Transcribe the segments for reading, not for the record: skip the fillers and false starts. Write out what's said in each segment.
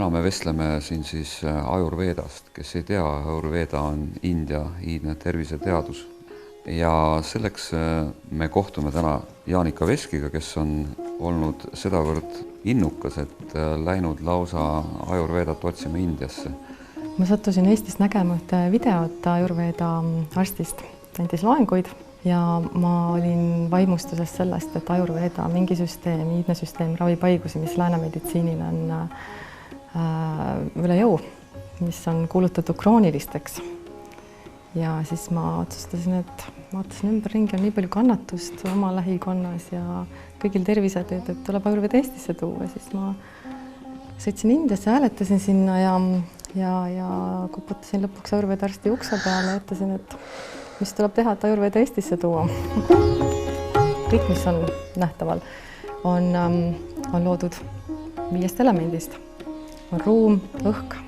täna me vestleme siin siis Ayurvedast. Kes ei tea, Ayurveda on India iidne terviseteadus. Ja selleks me kohtume täna Jaanika Veskiga, kes on olnud sedavõrd innukas, et läinud lausa Ayurvedat otsima Indiasse. Ma sattusin Eestist nägema ühte videot Ayurveda arstist, andis loenguid ja ma olin vaimustuses sellest, et Ayurveda mingi süsteem, iidne süsteem ravib haigusi, mis läänemeditsiinil on üle jõu, mis on kuulutatud kroonilisteks. Ja siis ma otsustasin, et vaatasin ümberringi, on nii palju kannatust oma lähikonnas ja kõigil tervised, et tuleb Ayurveda Eestisse tuua. Siis ma sõitsin Indiasse, hääletasin sinna ja koputasin lõpuks Ayurveda arsti ukse peale ja ütlesin, et mis tuleb teha, et Ayurveda Eestisse tuua. Kõik, mis on nähtaval, on loodud 5 elemendist. On ruum, õhk,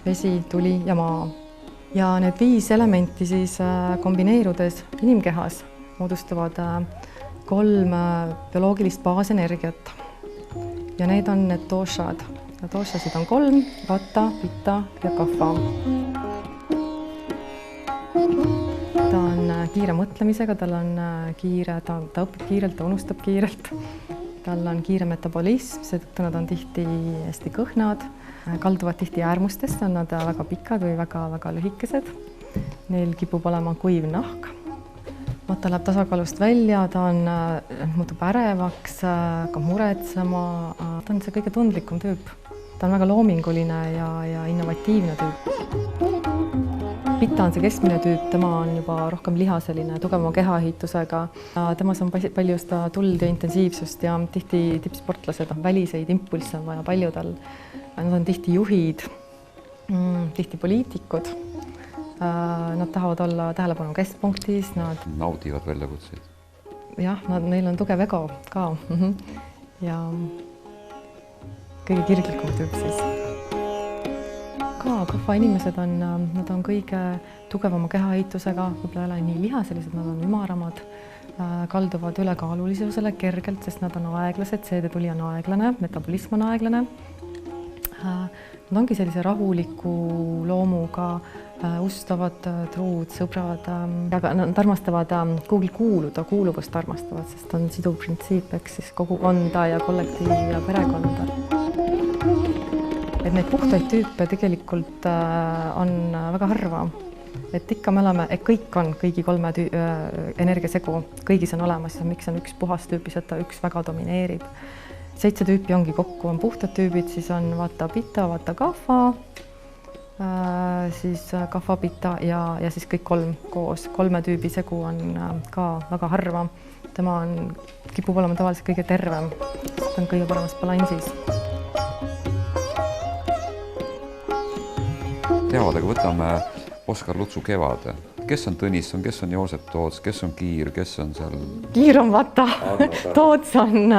vesi, tuli ja maa. Ja need 5 elementi siis kombineerudes inimkehas moodustavad 3 bioloogilist baasenergiat. Ja need on need doshad. Doshasid on 3, vata, pitta ja kapha. Ta on kiire mõtlemisega, tal on kiire, ta õpib kiirelt, ta unustab kiirelt. Tal on kiire metabolism, seetõttu nad on tihti hästi kõhnad, kalduvad tihti äärmustesse, on nad väga pikad või väga lühikesed. Neil kipub olema kuiv nahk. Ta läheb tasakaalust välja, ta muutub ärevaks, ka muretsema. Ta on see kõige tundlikum tüüp. Ta on väga loominguline ja innovatiivne tüüp. Pitta on see keskmine tüüp, tema on juba rohkem lihaseline, tugevama kehaehitusega. Temas on palju seda tuld ja intensiivsust ja tihti tippsportlased, väliseid impulsse on vaja paljudel. Nad on tihti juhid, tihti poliitikud. Nad tahavad olla tähelepanu keskpunktis. Nad naudivad väljakutseid. Jah, neil on tugev ego ka. Ja kõige kirglikum tüüp siis. Kapha inimesed nad on kõige tugevama kehaehitusega, võib-olla ei ole nii lihaselised, nad on ümaramad, kalduvad ülekaalulisusele kergelt, sest nad on aeglased, seedetuli on aeglane, metabolism on aeglane. Nad ongi sellise rahuliku loomuga, ustavad, truud, sõbrad, aga nad armastavad kuuluda, kuuluvust armastavad, sest on siduv printsiip, eks siis kogukonda ja kollektiivi ja perekonda. Et neid puhtaid tüüpe tegelikult on väga harva. Et ikka me oleme, et kõik on kõigi 3 energiasegu, kõigis on olemas, miks on üks puhas tüüpiseta, üks väga domineerib. 7 tüüpi ongi kokku, on puhtad tüübid, siis on vata pitta, vata kapha, siis kapha pitta ja siis kõik 3 koos. 3 tüübi segu on ka väga harva. Tema kipub olema tavaliselt kõige tervem, ta on kõige paremas balansis. Teavad, aga võtame Oskar Lutsu Kevade. Kes on Tõnisson, kes on Joosep Toots, kes on Kiir, kes on seal? Kiir on vata, Toots on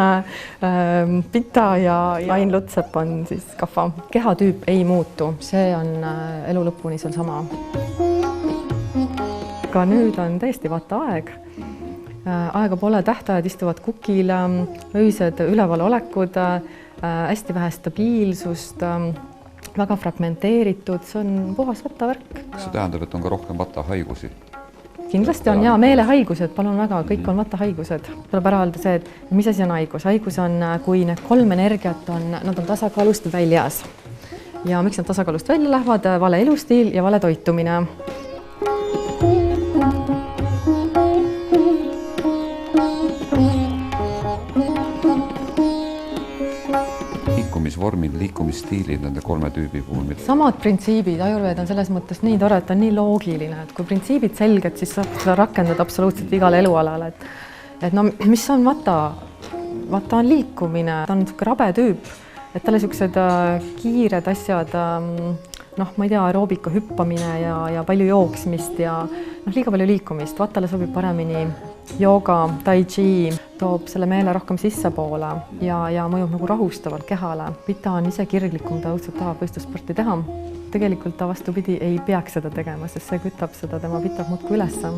pitta ja Ain Lutsepp on siis kapha. Kehatüüp ei muutu, see on elu lõpuni seal sama. Ka nüüd on tõesti vata aeg. Aega pole, tähtajad istuvad kukil, öised üleval-olekud, hästi vähe stabiilsust, väga fragmenteeritud, see on puhas vatavärk. Kas see tähendab, et on ka rohkem vatahaigusi? Kindlasti on meelehaigused, palun väga, kõik on vatahaigused. Tuleb ära öelda see, et mis asi on haigus? Haigus on, kui need 3 energiat nad on tasakaalust väljas. Ja miks nad tasakaalust välja lähevad? Vale elustiil ja vale toitumine. Liikumisvormid, liikumisstiilid nende 3 tüübi puhul. Samad printsiibid, Ayurveda on selles mõttes nii tore, et on nii loogiline, et kui printsiibid selged, siis saab seda rakendada absoluutselt igale elualale. Et no mis on vata? Vata on liikumine, ta on rabe tüüp, et talle niisugused kiired asjad, ma ei tea, aeroobika hüppamine ja palju jooksmist ja liiga palju liikumist. Vatale sobib paremini jooga, tai chi, toob selle meele rohkem sissepoole ja mõjub nagu rahustavalt kehale. Pitta on ise kirglikum, ta õudselt tahab võistlussporti teha. Tegelikult ta vastupidi ei peaks seda tegema, sest see kütab seda, tema pitab muudkui ülesse.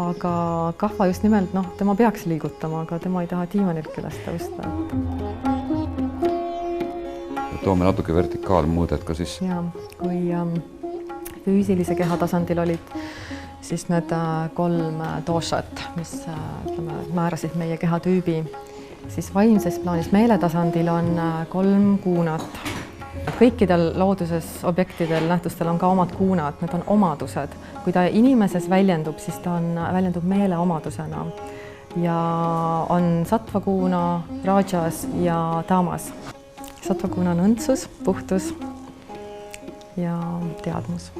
Aga kapha just nimelt, tema peaks liigutama, aga tema ei taha diivanilt üles tõusta. toome natuke vertikaalmõõdet ka sisse. ja kui füüsilise keha tasandil olid siis need 3 došat, mis ütleme, määrasid meie kehatüübi, siis vaimses plaanis meeletasandil on 3 kuunat. Kõikidel looduses objektidel, nähtustel on ka omad kuunad, need on omadused. Kui ta inimeses väljendub, siis ta väljendub meeleomadusena ja on sattvakuuna, rajas ja taamas. Sattvakuuna on õndsus, puhtus ja teadmus.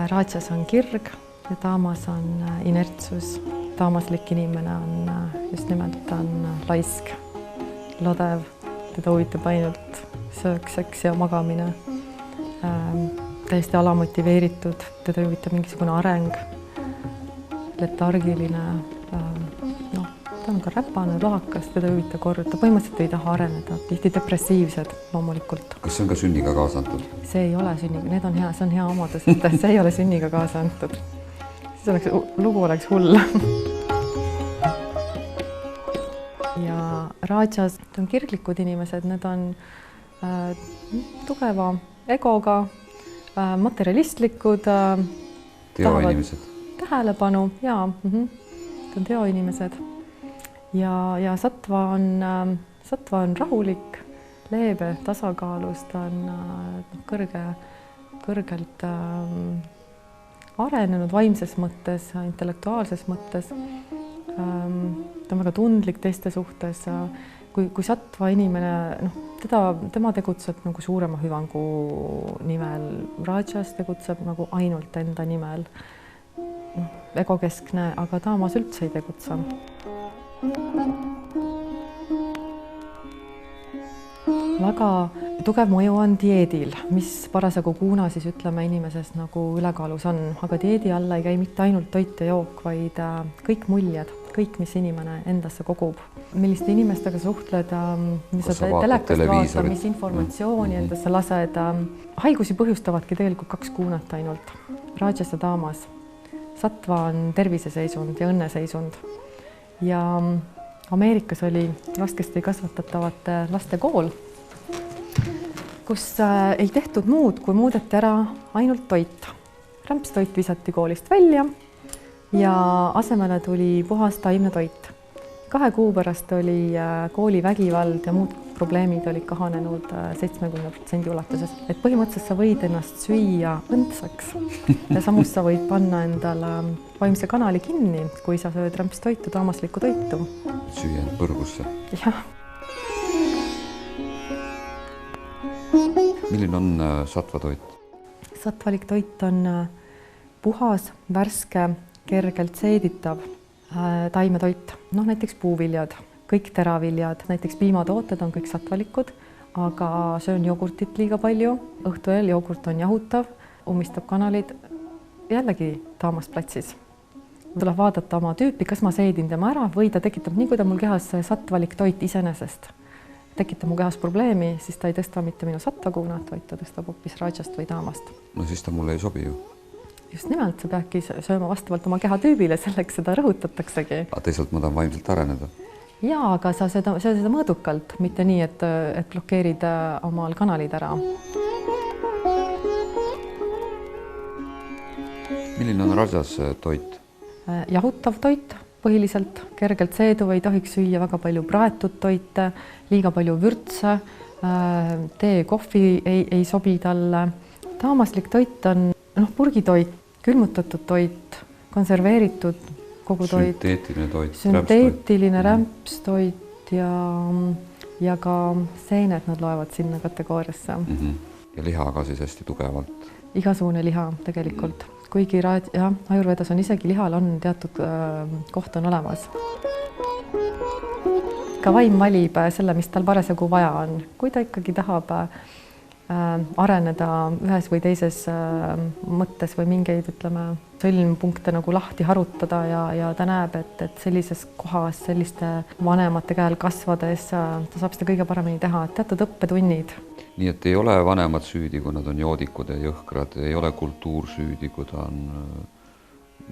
Rajas on kirg ja taamas on inertsus. Taamaslik inimene on just nimelt, ta on laisk, lodev, teda huvitab ainult söök, seks ja magamine. Täiesti alamotiveeritud, teda huvitab mingisugune areng, letargiline, ta on ka räpane, lohakas, teda huvitab kord, ta põhimõtteliselt ei taha areneda, tihti depressiivsed loomulikult. Kas see on ka sünniga kaasa antud? See ei ole sünniga, need on hea, see on hea omadus, et see ei ole sünniga kaasa antud. Siis lugu oleks hull. Ja rajas on kirglikud inimesed, need on tugeva egoga, materialistlikud, teoinimesed. Tähelepanu, jaa, need on teoinimesed. Ja sattva on rahulik, leebe, tasakaalus, ta on kõrgelt arenenud vaimses mõttes, intellektuaalses mõttes. Ta on väga tundlik teiste suhtes. Kui sattva inimene, tema tegutseb nagu suurema hüvangu nimel, rajas tegutseb nagu ainult enda nimel, egokeskne, aga taamas üldse ei tegutse. Väga tugev mõju on dieedil, mis parasjagu kuuna siis ütleme inimeses nagu ülekaalus on, aga dieedi alla ei käi mitte ainult toit ja jook, vaid kõik muljed, kõik, mis inimene endasse kogub. Milliste inimestega suhtled, mis sa telekast vaatad, mis informatsiooni endasse lased. Haigusi põhjustavadki tegelikult 2 kuunat ainult, rajas ja taamas. Sattva on terviseseisund ja õnneseisund. Ja Ameerikas oli raskesti kasvatatavate laste kool, kus ei tehtud muud, kui muudeti ära ainult toit. Rämpstoit visati koolist välja ja asemele tuli puhas taimne toit. 2 kuu pärast oli kooli vägivald ja muud probleemid olid kahanenud 70% ulatuses. Et põhimõtteliselt sa võid ennast süüa õndsaks ja samus sa võid panna endale vaimse kanali kinni, kui sa sööd rämpstoitu, taamaslikku toitu. Süüa põrgusse. Jah. Milline on satvatoit? Satvalik toit on puhas, värske, kergelt seeditav taimetoit. Näiteks puuviljad, kõik teraviljad, näiteks piimatooted on kõik satvalikud, aga söön jogurtit liiga palju. Õhtu eel jogurt on jahutav, ummistab kanalid jällegi taamasplatsis. Tuleb vaadata oma tüüpi, kas ma seedin tema ära või ta tekitab, nii kui ta mul kehas satvalik toit iseenesest tekitab mu kehas probleemi, siis ta ei tõsta mitte minu sattvakuunat, vaid ta tõstab hoopis rajast või taamast. No siis ta mulle ei sobi ju. Just nimelt, sa peadki sööma vastavalt oma kehatüübile, selleks seda rõhutataksegi. Aga teisalt ma tahan vaimselt areneda. Jaa, aga sa seda mõõdukalt, mitte nii, et blokeerid omal kanalid ära. Milline on rajas toit? Jahutav toit, põhiliselt kergelt seeduv, ei tohiks süüa väga palju praetud toite, liiga palju vürtse, tee, kohvi ei sobi talle. Taamaslik toit on purgitoit, külmutatud toit, konserveeritud kogu toit. Sünteetiline toit. Sünteetiline rämpstoit ja ka seened nad loevad sinna kategooriasse. Ja liha ka siis hästi tugevalt. Igasugune liha tegelikult. Kuigi ajurvedas on isegi lihal on teatud koht on olemas. Ka vaim valib selle, mis tal parasjagu vaja on. Kui ta ikkagi tahab areneda ühes või teises mõttes või mingeid, sõlmpunkte nagu lahti harutada ja ta näeb, et sellises kohas, selliste vanemate käel kasvades ta saab seda kõige paremini teha, teatud õppetunnid. Nii et ei ole vanemad süüdi, kui nad on joodikud ja jõhkrad, ei ole kultuur süüdi, kui ta on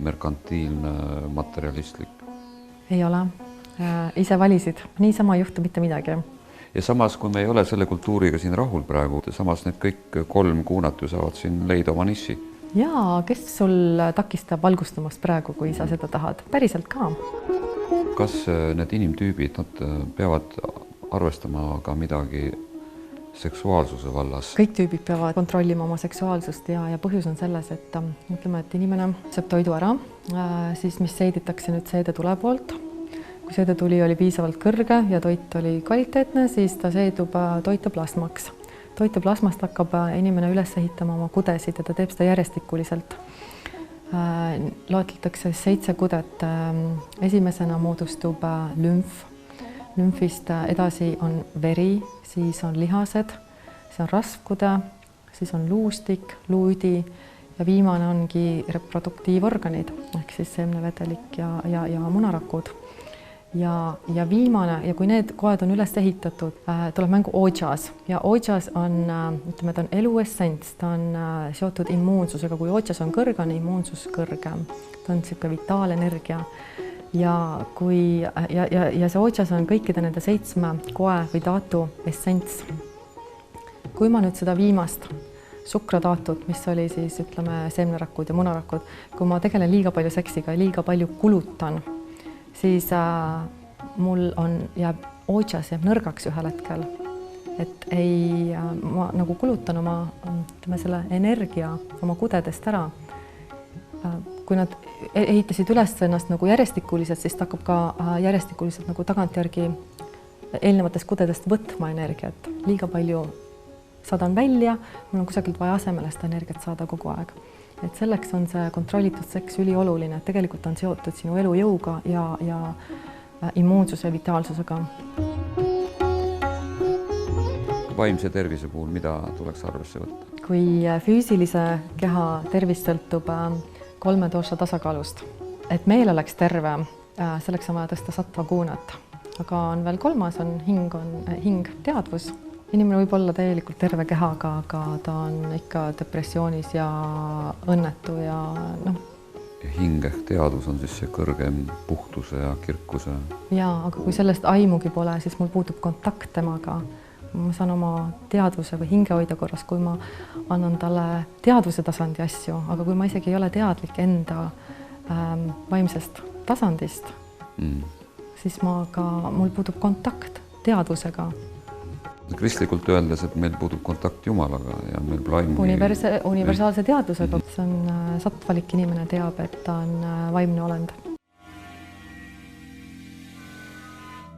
merkantiilne, materialistlik. Ei ole. Ise valisid. Niisama ei juhtu mitte midagi. ja samas, kui me ei ole selle kultuuriga siin rahul praegu, samas need kõik 3 kuunat ju saavad siin leida oma niši. Jaa, kes sul takistab valgustamast praegu, kui sa seda tahad? Päriselt ka. Kas need inimtüübid, nad peavad arvestama ka midagi seksuaalsuse vallas? Kõik tüübid peavad kontrollima oma seksuaalsust ja põhjus on selles, et ütleme, et inimene sööb toidu ära, siis mis seiditakse nüüd seedetule poolt. Kui seedetuli oli piisavalt kõrge ja toit oli kvaliteetne, siis ta seedub toiteplasmaks. Toiteplasmast hakkab inimene üles ehitama oma kudesid ja ta teeb seda järjestikuliselt. Loetletakse 7 kudet. Esimesena moodustub lümf. Lümfist edasi on veri, siis on lihased, see on rasvkude, siis on luustik, luudi ja viimane ongi reproduktiivorganid ehk siis seemnevedelik ja munarakud. Ja viimane, ja kui need koed on üles ehitatud, tuleb mängu ojas ja ojas on, ütleme, ta on eluessents, ta on seotud immuunsusega, kui ojas on kõrge, on immuunsus kõrge, ta on niisugune vitaalenergia. Ja see ojas on kõikide nende 7 koe või taatu essents. Kui ma nüüd seda viimast sukrataatut, mis oli siis, ütleme, seemnerakud ja munarakud, kui ma tegelen liiga palju seksiga ja liiga palju kulutan, siis mul jääb ojas jääb nõrgaks ühel hetkel. Et ma nagu kulutan oma, ütleme, selle energia oma kudedest ära. Kui nad ehitasid üles ennast nagu järjestikuliselt, siis ta hakkab ka järjestikuliselt nagu tagantjärgi eelnevatest kudedest võtma energiat. Liiga palju saadan välja, mul on kusagilt vaja asemele seda energiat saada kogu aeg. Et selleks on see kontrollitud seks ülioluline, et tegelikult on seotud sinu elujõuga ja immuunsuse vitaalsusega. Vaimse tervise puhul, mida tuleks arvesse võtta? Kui füüsilise keha tervis sõltub 3 doosa tasakaalust. Et meil oleks terve, selleks on vaja tõsta sattva kuunat. Aga on veel 3, on hing, teadvus. Inimene võib olla täielikult terve kehaga, aga ta on ikka depressioonis ja õnnetu ja noh. Hing ehk teadvus on siis see kõrgem puhtuse ja kirkuse. Jaa, aga kui sellest aimugi pole, siis mul puudub kontakt temaga. Ma saan oma teadvuse või hinge hoida korras, kui ma annan talle teadvuse tasandi asju, aga kui ma isegi ei ole teadlik enda vaimsest tasandist, siis mul puudub kontakt teadvusega. Kristlikult öeldes, et meil puudub kontakt Jumalaga ja meil pole aimu. Universaalse teadvusega. See on satvalik inimene teab, et ta on vaimne olend.